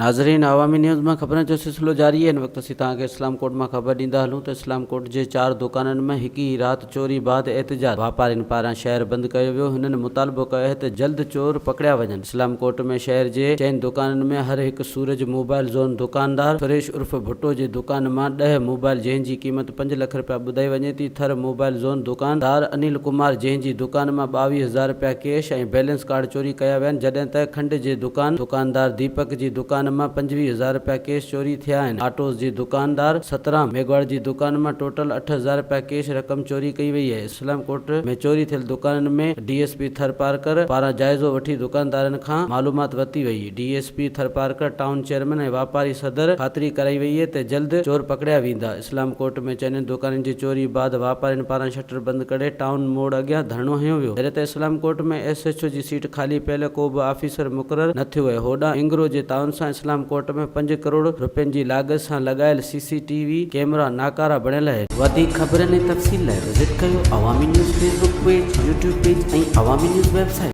नाज़रीन, अवामी न्यूज़ में खबरें जो सिलसिलो जारी है। इन वक्त असीं तव्हांखे इस्लाम कोट में खबर ॾींदा हलूं त इस्लाम कोट जे 4 दुकाननि में हिक ई रात चोरी बाद एहतजाज वापारियुनि पारां शहर बंद कयो वियो। हिननि मुतालबो कयो है त जल्द चोर पकड़िया वञनि। इस्लाम कोट में शहर जे 4 दुकाननि में हर हिक सूरज मोबाइल ज़ोन दुकानदार सुरेश उर्फ भुट्टो जी दुकान मां 10 मोबाइल जंहिंजी क़ीमत 5 लाख रुपया ॿुधाई वञे थी। थर मोबाइल ज़ोन दुकानदार अनिल कुमार जंहिंजी दुकान मां 22,000 रुपया कैश ऐं बैलेंस कार्ड चोरी कया विया आहिनि, जॾहिं त खंड जे दुकानदार दीपक जी दुकान मां 25,000 रुपया कैश चोरी थिया आहिनि। आटोस जी दुकानदार सतराम मेघवाड़ जी दुकान में टोटल 8,000 रुपया कैश रक़म चोरी कई वई है। इस्लाम कोट में चोरी थियल दुकाननि में DSP थरपारकर पारां जाइज़ो वठी दुकानदारनि खां मालूमात वरिती वई। DSP थरपारकर टाउन चेयरमैन ऐं वापारी सदर ख़ातिरी कराई वई है त जल्द चोर पकड़िया वेंदा। इस्लाम कोट में चइनि दुकाननि जी चोरी बाद वापारियुनि पारां शटर बंद करे टाउन मोड़ अॻियां धरणो हंयो वियो। जॾहिं त इस्लाम कोट में SHO जी सीट खाली पियल को बि ऑफिसर मुक़रर न थियो आहे। होॾां इंगरो जे ताउन सां इस्लाम कोट में 5 करोड़ रुपयनि जी लाॻत सां लॻायल CCTV कैमरा नाकारा बणियल आहे। वधीक ख़बरनि ऐं तफ़सील लाइ विज़िट कयो अवामी news Facebook page, YouTube page ऐं अवामी न्यूज़ वेबसाइट।